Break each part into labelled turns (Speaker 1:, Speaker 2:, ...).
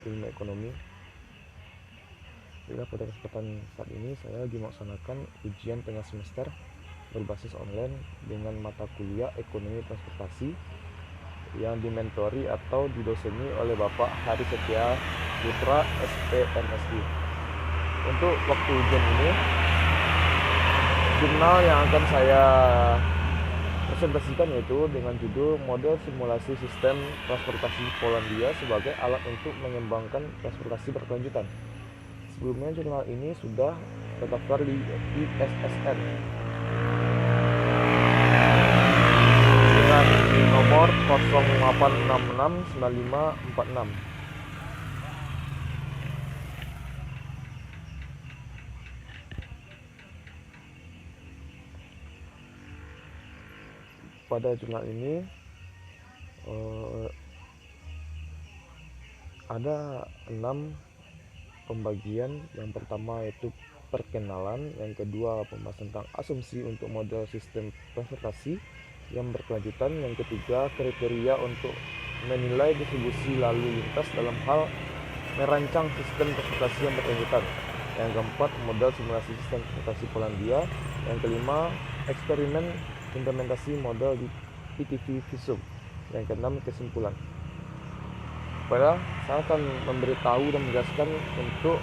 Speaker 1: ilmu ekonomi. Bila pada kesempatan saat ini saya lagi melaksanakan ujian tengah semester berbasis online dengan mata kuliah ekonomi transportasi yang dimentori atau didoseni oleh Bapak Hari Setia Putra SPMSI. Untuk waktu ujian ini, jurnal yang akan saya presentasikan yaitu dengan judul Model Simulasi Sistem Transportasi Polandia sebagai alat untuk mengembangkan transportasi berkelanjutan. Sebelumnya jurnal ini sudah terdaftar di ISSN dengan nomor 08669546. Pada jurnal ini ada 6 pembagian. Yang pertama yaitu perkenalan, yang kedua pembahasan tentang asumsi untuk model sistem transportasi yang berkelanjutan, yang ketiga kriteria untuk menilai distribusi lalu lintas dalam hal merancang sistem transportasi yang berkelanjutan, yang keempat model simulasi sistem transportasi Polandia, yang kelima eksperimen implementasi model di PTV Visum, yang keenam kesimpulan. Pada saya akan memberitahu dan menjelaskan untuk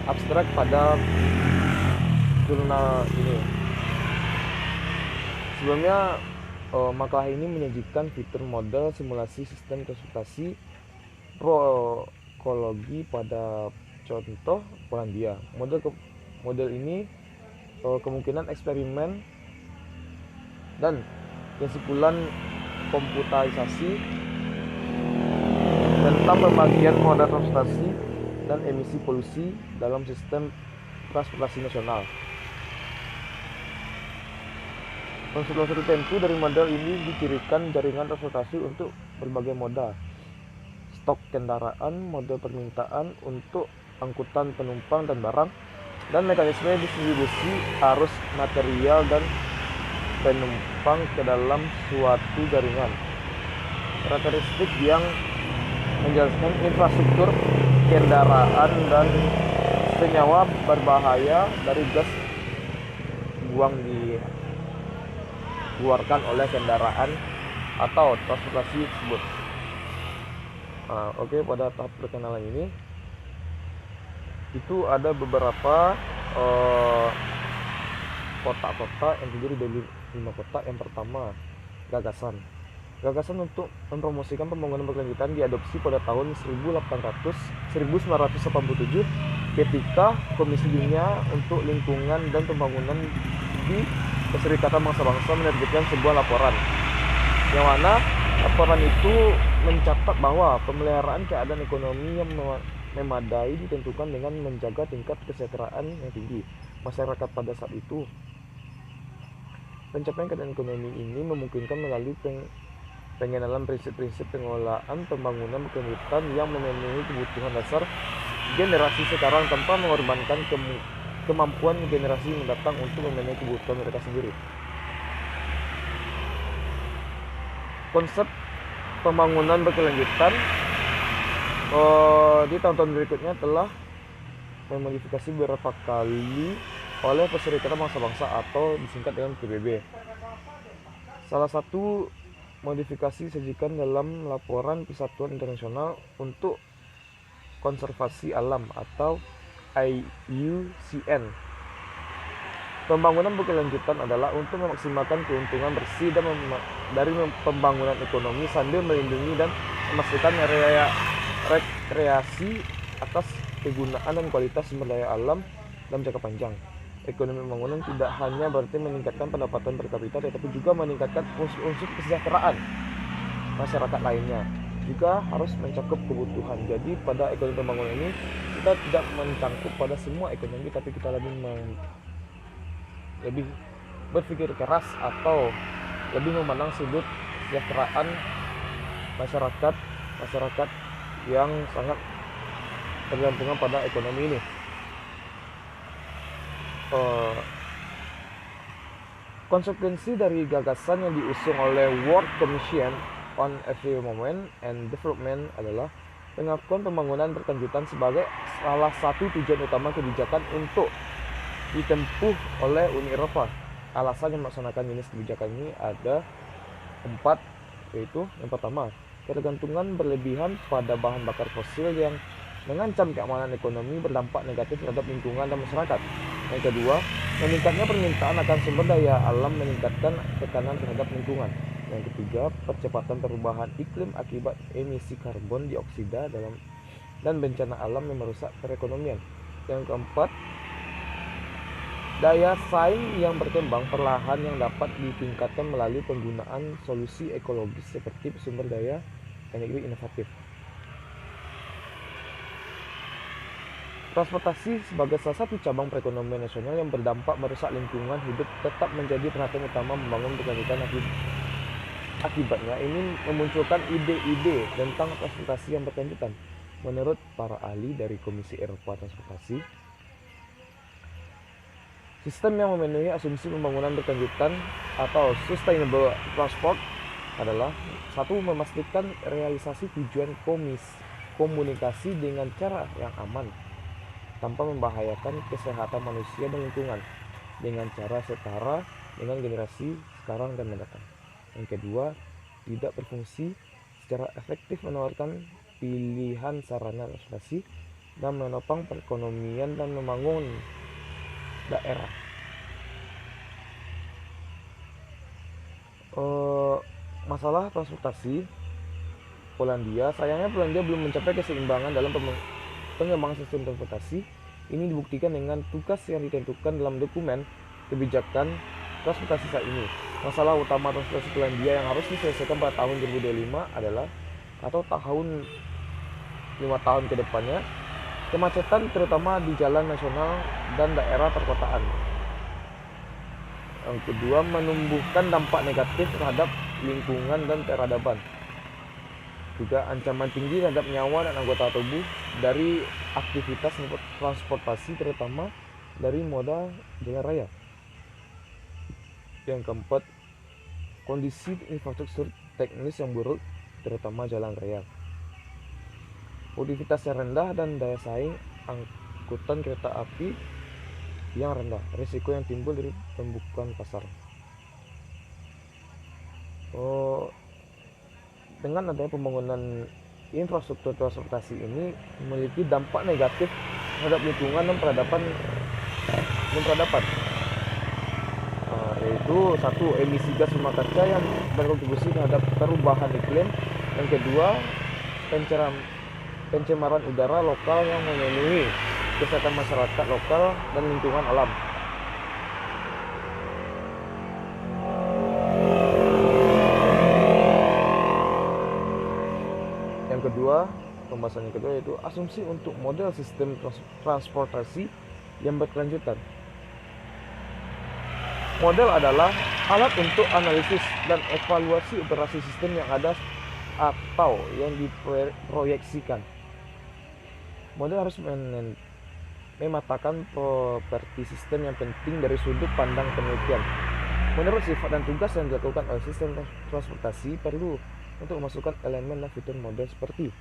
Speaker 1: abstrak pada jurnal ini. Sebelumnya makalah ini menyajikan fitur model simulasi sistem transportasi prokologi pada contoh Polandia. Model ini kemungkinan eksperimen dan kesimpulan komputarisasi tentang pembagian moda transportasi dan emisi polusi dalam sistem transportasi nasional. Unsur-unsur tertentu dari model ini dicirikan jaringan transportasi untuk berbagai moda, stok kendaraan, model permintaan untuk angkutan penumpang dan barang, dan mekanisme distribusi arus material dan penumpang ke dalam suatu jaringan. Karakteristik yang menjelaskan infrastruktur kendaraan dan senyawa berbahaya dari gas dikeluarkan oleh kendaraan atau transportasi tersebut. Pada tahap perkenalan ini itu ada beberapa kotak-kotak yang terdiri dari 5 kotak. Yang pertama, gagasan untuk mempromosikan pembangunan berkelanjutan diadopsi pada tahun 1987 ketika Komisi Dunia untuk Lingkungan dan Pembangunan di Perserikatan Bangsa-Bangsa menerbitkan sebuah laporan, yang mana laporan itu mencatat bahwa pemeliharaan keadaan ekonomi yang memadai ditentukan dengan menjaga tingkat kesejahteraan yang tinggi masyarakat pada saat itu. Pencapaian keadaan ekonomi ini memungkinkan melalui pengenalan prinsip-prinsip pengelolaan pembangunan berkelanjutan yang memenuhi kebutuhan dasar generasi sekarang tanpa mengorbankan kemampuan generasi mendatang untuk memenuhi kebutuhan mereka sendiri. Konsep pembangunan berkelanjutan di tahun-tahun berikutnya telah memodifikasi beberapa kali oleh Perserikatan Bangsa-Bangsa atau disingkat dengan PBB. Salah satu modifikasi disajikan dalam Laporan Persatuan Internasional untuk Konservasi Alam atau IUCN. Pembangunan berkelanjutan adalah untuk memaksimalkan keuntungan bersih dari pembangunan ekonomi sambil melindungi dan memastikan rekreasi atas kegunaan dan kualitas sumber daya alam dalam jangka panjang. Ekonomi pembangunan tidak hanya berarti meningkatkan pendapatan per kapita, tetapi juga meningkatkan unsur-unsur kesejahteraan masyarakat lainnya. Juga harus mencakup kebutuhan. Jadi pada ekonomi pembangunan ini kita tidak mencangkup pada semua ekonomi, tapi kita lebih berpikir keras atau lebih memandang sudut kesejahteraan masyarakat yang sangat tergantungan pada ekonomi ini. Konsekuensi dari gagasan yang diusung oleh World Commission on Environment and Development adalah pengakuan pembangunan berkelanjutan sebagai salah satu tujuan utama kebijakan untuk ditempuh oleh Uni Eropa. Alasan yang melaksanakan jenis kebijakan ini ada 4, yaitu yang pertama, ketergantungan berlebihan pada bahan bakar fosil yang mengancam keamanan ekonomi, berdampak negatif terhadap lingkungan dan masyarakat. Yang kedua, meningkatnya permintaan akan sumber daya alam meningkatkan tekanan terhadap lingkungan. Yang ketiga, percepatan perubahan iklim akibat emisi karbon dioksida dan bencana alam yang merusak perekonomian. Yang keempat, daya saing yang berkembang perlahan yang dapat ditingkatkan melalui penggunaan solusi ekologis seperti sumber daya energi inovatif. Transportasi sebagai salah satu cabang perekonomian nasional yang berdampak merusak lingkungan hidup tetap menjadi perhatian utama membangun berkelanjutan. Akibatnya ini memunculkan ide-ide tentang transportasi yang berkelanjutan. Menurut para ahli dari Komisi Eropa Transportasi, sistem yang memenuhi asumsi pembangunan berkelanjutan atau sustainable transport adalah satu, memastikan realisasi tujuan komunikasi dengan cara yang aman tanpa membahayakan kesehatan manusia dan lingkungan dengan cara setara dengan generasi sekarang dan mendatang. Yang kedua, tidak berfungsi secara efektif menawarkan pilihan sarana transportasi dan menopang perekonomian dan membangun daerah. Masalah transportasi sayangnya Polandia belum mencapai keseimbangan dalam pengembangan sistem transportasi. Ini dibuktikan dengan tugas yang ditentukan dalam dokumen kebijakan transportasi saat ini. Masalah utama transportasi Polandia yang harus diselesaikan pada tahun 2025 adalah, atau 5 tahun ke depannya, kemacetan terutama di jalan nasional dan daerah perkotaan. Yang kedua, menumbuhkan dampak negatif terhadap lingkungan dan peradaban. Juga ancaman tinggi terhadap nyawa dan anggota tubuh dari aktivitas transportasi terutama dari moda jalan raya. Yang keempat, kondisi infrastruktur teknis yang buruk terutama jalan raya. Produktivitas yang rendah dan daya saing angkutan kereta api yang rendah. Risiko yang timbul dari pembukaan pasar. Dengan adanya pembangunan infrastruktur transportasi ini memiliki dampak negatif terhadap lingkungan dan peradaban, yaitu satu, emisi gas rumah kaca yang berkontribusi terhadap perubahan iklim. Yang kedua, pencemaran udara lokal yang memenuhi kesehatan masyarakat lokal dan lingkungan alam. Pembahasan yang kedua yaitu asumsi untuk model sistem transportasi yang berkelanjutan. Model adalah alat untuk analisis dan evaluasi operasi sistem yang ada atau yang diproyeksikan. Model harus memetakan properti sistem yang penting dari sudut pandang penelitian. Menurut sifat dan tugas yang dilakukan oleh sistem transportasi, perlu untuk memasukkan elemen dan fitur model seperti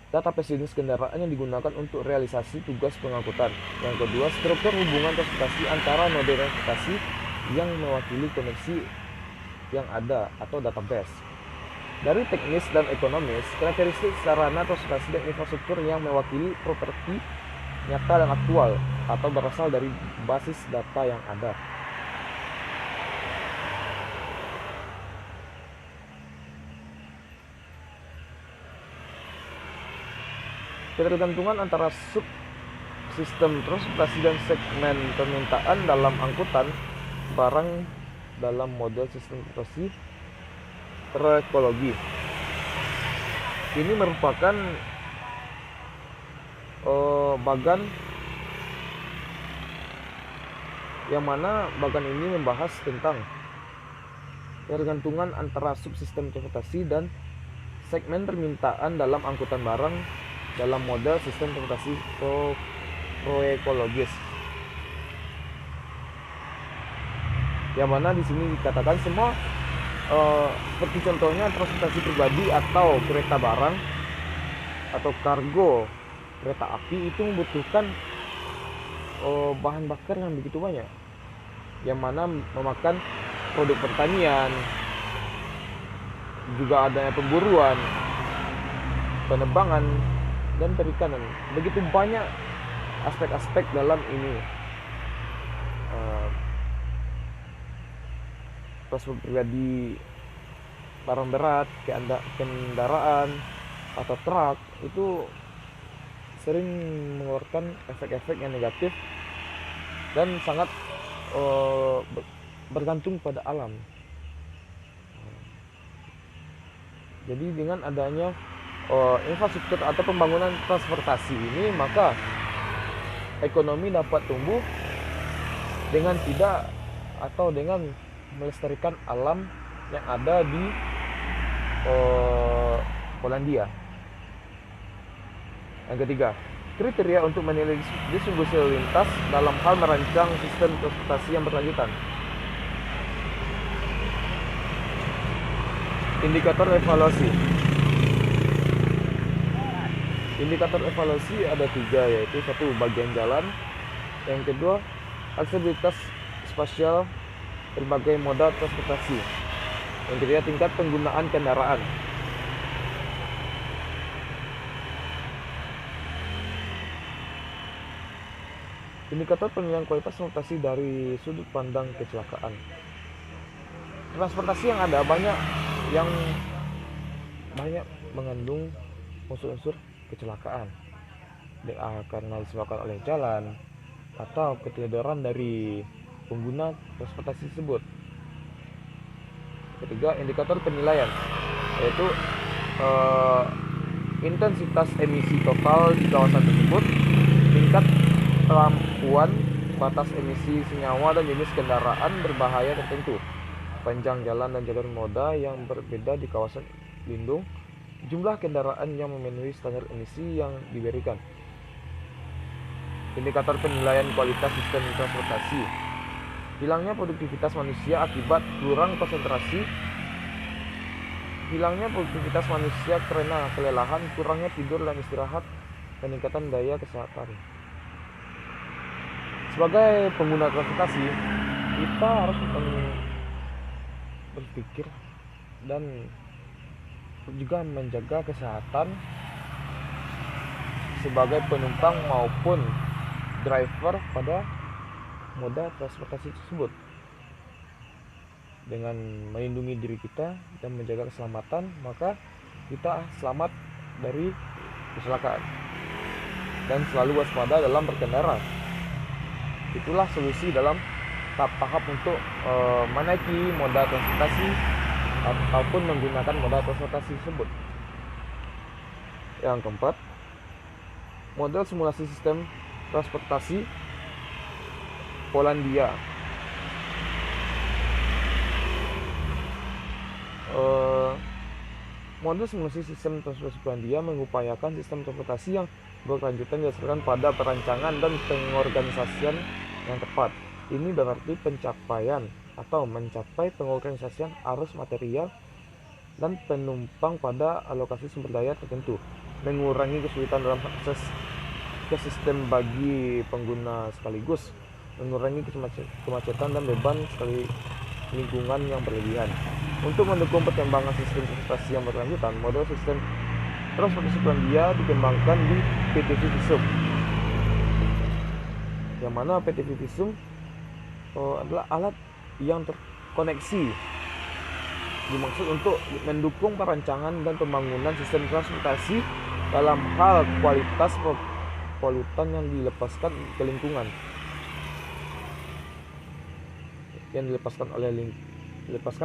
Speaker 1: database jenis kendaraan yang digunakan untuk realisasi tugas pengangkutan. Yang kedua, struktur hubungan transportasi antara node transportasi yang mewakili koneksi yang ada atau database. Dari teknis dan ekonomis, karakteristik sarana transportasi dan infrastruktur yang mewakili properti nyata dan aktual atau berasal dari basis data yang ada. Ketergantungan antara subsistem transportasi dan segmen permintaan dalam angkutan barang dalam model sistem transportasi terekologi. Ini merupakan bagan yang mana bagan ini membahas tentang ketergantungan antara subsistem transportasi dan segmen permintaan dalam angkutan barang dalam model sistem transportasi proekologis. Yang mana di sini dikatakan semua seperti contohnya transportasi pribadi atau kereta barang atau kargo kereta api itu membutuhkan bahan bakar yang begitu banyak, yang mana memakan produk pertanian, juga adanya pemburuan, penerbangan, dan perikanan. Begitu banyak aspek-aspek dalam ini. Transport pribadi, barang berat, kendaraan, atau truk itu sering mengeluarkan efek-efek yang negatif dan sangat bergantung pada alam. Jadi dengan adanya infrastruktur atau pembangunan transportasi ini, maka ekonomi dapat tumbuh dengan tidak atau dengan melestarikan alam yang ada di Polandia. Yang ketiga, kriteria untuk menilai distribusi lalu lintas dalam hal merancang sistem transportasi yang berkelanjutan. Indikator evaluasi. Indikator evaluasi ada 3, yaitu 1 bagian jalan, yang kedua aksesibilitas spasial berbagai moda transportasi, yang ketiga tingkat penggunaan kendaraan. Indikator penilaian kualitas transportasi dari sudut pandang kecelakaan. Transportasi yang ada banyak mengandung unsur-unsur kecelakaan, karena disebabkan oleh jalan atau ketidakjelasan dari pengguna transportasi tersebut. Ketiga, indikator penilaian, yaitu intensitas emisi total di kawasan tersebut, tingkat kemampuan batas emisi senyawa dan jenis kendaraan berbahaya tertentu, panjang jalan dan jalur moda yang berbeda di kawasan lindung, jumlah kendaraan yang memenuhi standar emisi yang diberikan. Indikator penilaian kualitas sistem transportasi. Hilangnya produktivitas manusia akibat kurang konsentrasi. Hilangnya produktivitas manusia karena kelelahan, kurangnya tidur dan istirahat, peningkatan daya kesehatan. Sebagai pengguna transportasi, kita harus berpikir dan juga menjaga kesehatan sebagai penumpang maupun driver pada moda transportasi tersebut. Dengan melindungi diri kita dan menjaga keselamatan, maka kita selamat dari kecelakaan dan selalu waspada dalam berkendara. Itulah solusi dalam tahap untuk menaiki moda transportasi ataupun menggunakan moda transportasi tersebut. Yang keempat, model simulasi sistem transportasi Polandia. Model simulasi sistem transportasi Polandia mengupayakan sistem transportasi yang berkelanjutan didasarkan pada perancangan dan pengorganisasian yang tepat. Ini berarti pencapaian atau mencapai pengorganisasian arus material dan penumpang pada alokasi sumber daya tertentu, mengurangi kesulitan dalam akses ke sistem bagi pengguna sekaligus, mengurangi kemacetan dan beban sekali lingkungan yang berlebihan. Untuk mendukung perkembangan sistem transportasi yang berkelanjutan, model sistem transportasi Polandia dikembangkan di PT Visum, yang mana PT Visum adalah alat yang terkoneksi, dimaksud untuk mendukung perancangan dan pembangunan sistem transportasi dalam hal kualitas polutan yang dilepaskan ke lingkungan, yang dilepaskan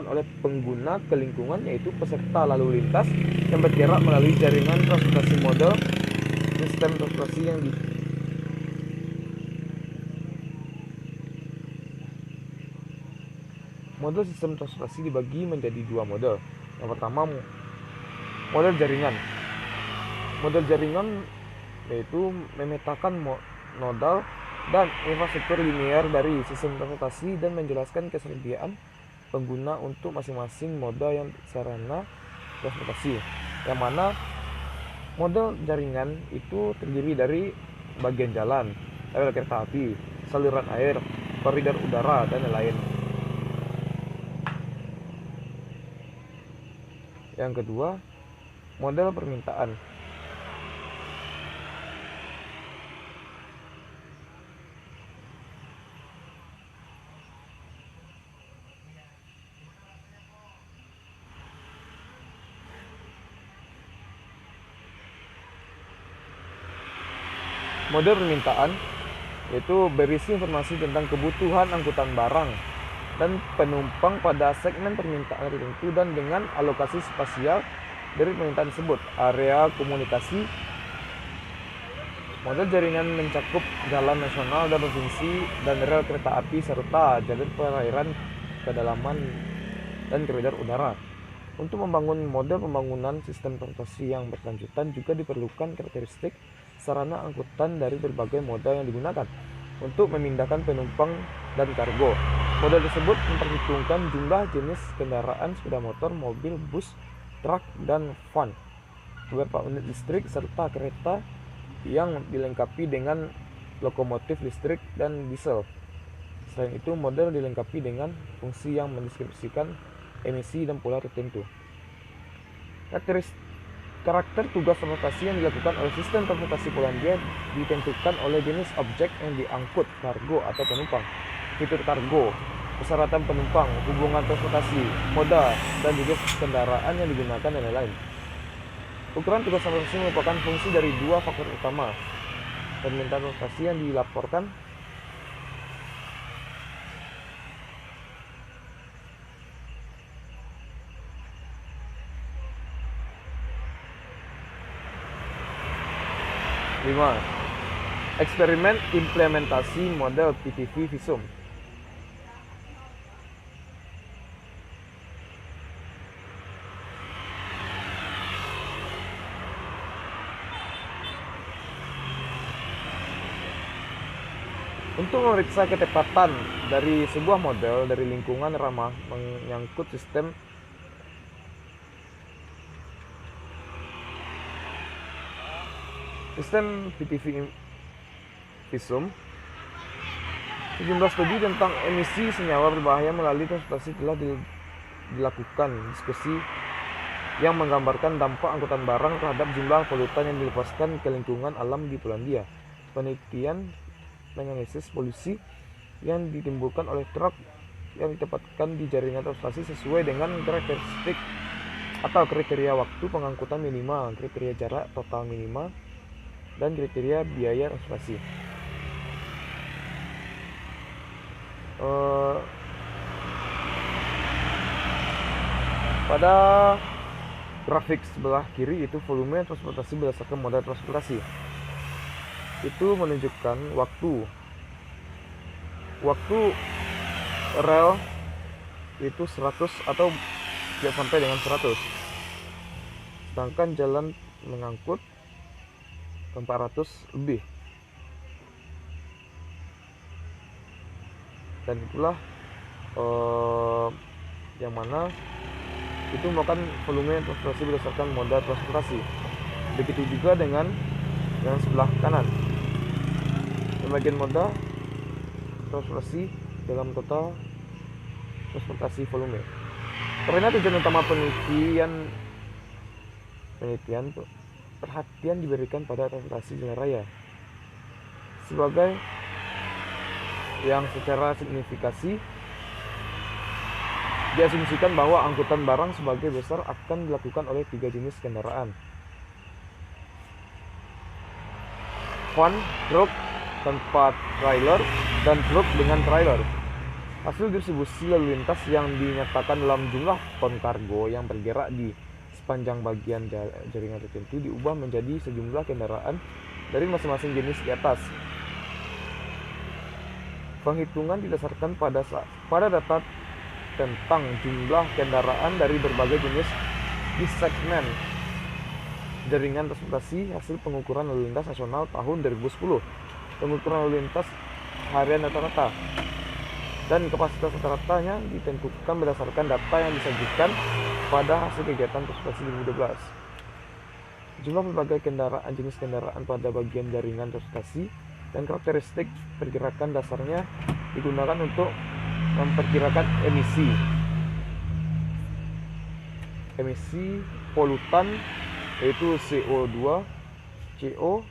Speaker 1: oleh pengguna ke lingkungan, yaitu peserta lalu lintas yang bergerak melalui jaringan transportasi. Model sistem transportasi yang Model sistem transportasi dibagi menjadi 2 model. Yang pertama, model jaringan. Model jaringan yaitu memetakan nodal dan infrastruktur linear dari sistem transportasi dan menjelaskan kesediaan pengguna untuk masing-masing moda yang sarana transportasi, yang mana Model jaringan itu terdiri dari bagian jalan, rel kereta api, saluran air, koridor udara, dan lain-lain. Yang kedua, model permintaan. Model permintaan yaitu berisi informasi tentang kebutuhan angkutan barang dan penumpang pada segmen permintaan tertentu dan dengan alokasi spasial dari permintaan tersebut. Area komunikasi. Model jaringan mencakup jalan nasional dan provinsi dan rel kereta api serta jalur perairan, kedalaman, dan koridor udara. Untuk membangun model pembangunan sistem transportasi yang berkelanjutan juga diperlukan karakteristik sarana angkutan dari berbagai moda yang digunakan untuk memindahkan penumpang dan kargo. Model tersebut memperhitungkan jumlah jenis kendaraan sepeda motor, mobil, bus, truk, dan van, beberapa unit listrik, serta kereta yang dilengkapi dengan lokomotif listrik dan diesel. Selain itu, model dilengkapi dengan fungsi yang mendeskripsikan emisi dan pola tertentu. Karakter tugas transportasi yang dilakukan oleh sistem transportasi Polandia ditentukan oleh jenis objek yang diangkut, kargo atau penumpang, fitur kargo, persyaratan penumpang, hubungan transportasi, moda, dan juga kendaraan yang digunakan dan lain-lain. Ukuran tugas transportasi merupakan fungsi dari dua faktor utama: permintaan transportasi yang dilaporkan eksperimen implementasi model PTV visum. Untuk memeriksa ketepatan dari sebuah model dari lingkungan ramah menyangkut sistem PTV visum, sejumlah studi tentang emisi senyawa berbahaya melalui transportasi telah dilakukan. Diskusi yang menggambarkan dampak angkutan barang terhadap jumlah polutan yang dilepaskan ke lingkungan alam di Polandia. Penelitian menganalisis polusi yang ditimbulkan oleh truk yang ditempatkan di jaringan transportasi sesuai dengan karakteristik atau kriteria waktu pengangkutan minimal, kriteria jarak total minimal, dan kriteria biaya transportasi. Pada grafik sebelah kiri itu volume transportasi berdasarkan moda transportasi. Itu menunjukkan waktu rel itu 100 atau tidak sampai dengan 100. Sedangkan jalan mengangkut 400 lebih. Dan itulah yang mana itu merupakan volume transportasi berdasarkan moda transportasi. Begitu juga dengan yang sebelah kanan. Pembagian moda transportasi dalam total transportasi volume. Karena tujuan utama penelitian perhatian diberikan pada transportasi jalan raya sebagai yang secara signifikasi diasumsikan bahwa angkutan barang sebagai besar akan dilakukan oleh 3 jenis kendaraan: van, truk tanpa trailer, dan truk dengan trailer. Hasil distribusi lalu lintas yang dinyatakan dalam jumlah ton kargo yang bergerak di sepanjang bagian jaringan tertentu diubah menjadi sejumlah kendaraan dari masing-masing jenis di atas. Penghitungan didasarkan pada data tentang jumlah kendaraan dari berbagai jenis di segmen jaringan transportasi hasil pengukuran lalu lintas nasional tahun 2010, pengukuran lalu lintas harian rata-rata, dan kapasitas rata-ratanya ditentukan berdasarkan data yang disajikan pada hasil kegiatan transportasi 2012. jumlah berbagai kendaraan, jenis kendaraan pada bagian jaringan transportasi, dan karakteristik pergerakan dasarnya digunakan untuk memperkirakan emisi polutan, yaitu CO2, CO,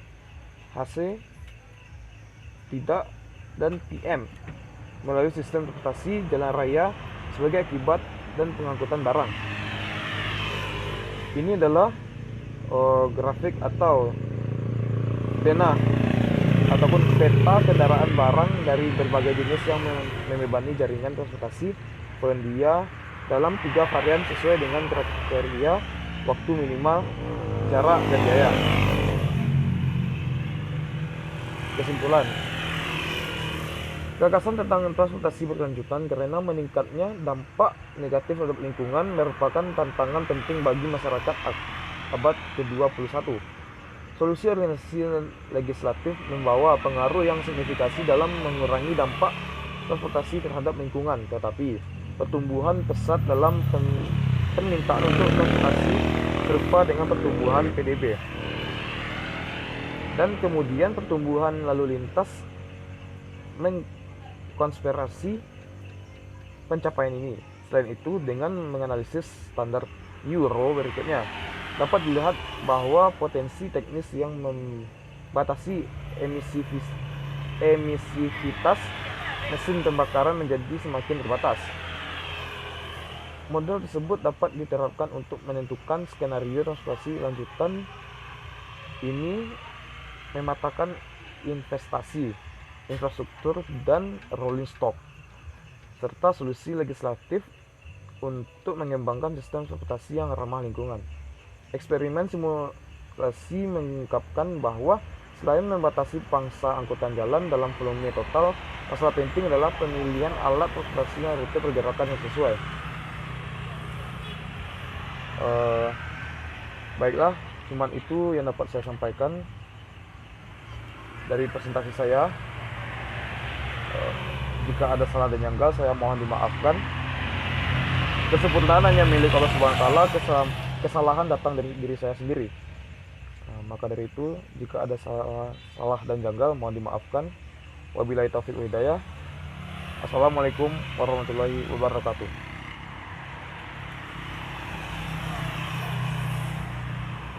Speaker 1: HC, tidak, dan PM melalui sistem transportasi jalan raya sebagai akibat dan pengangkutan barang. Ini adalah grafik atau pena ataupun peta kendaraan barang dari berbagai jenis yang membebani jaringan transportasi Polandia dalam 3 varian sesuai dengan kriteria waktu minimal, jarak, dan biaya. Kesimpulan, gagasan tentang transportasi berkelanjutan karena meningkatnya dampak negatif terhadap lingkungan merupakan tantangan penting bagi masyarakat abad ke-21. Solusi organisasi legislatif membawa pengaruh yang signifikan dalam mengurangi dampak transportasi terhadap lingkungan, tetapi pertumbuhan pesat dalam permintaan untuk transportasi serupa dengan pertumbuhan PDB. Dan kemudian pertumbuhan lalu lintas mengkonspirasi pencapaian ini. Selain itu, dengan menganalisis standar Euro berikutnya, dapat dilihat bahwa potensi teknis yang membatasi emisivitas mesin pembakaran menjadi semakin terbatas. Model tersebut dapat diterapkan untuk menentukan skenario transportasi lanjutan. Ini mematakan investasi, infrastruktur, dan rolling stock, serta solusi legislatif untuk mengembangkan sistem transportasi yang ramah lingkungan. Eksperimen simulasi mengungkapkan bahwa selain membatasi pangsa angkutan jalan dalam volume total, masalah penting adalah pemilihan alat transportasi dan rute pergerakan yang sesuai. Baiklah, cuman itu yang dapat saya sampaikan dari presentasi saya. Jika ada salah dan janggal, saya mohon dimaafkan. Kesempurnaan hanya milik Allah Subhanahu wa taala, kesalahan datang dari diri saya sendiri. Maka dari itu, jika ada salah dan janggal, mohon dimaafkan. Wabillahi taufiq wal hidayah. Assalamualaikum warahmatullahi wabarakatuh.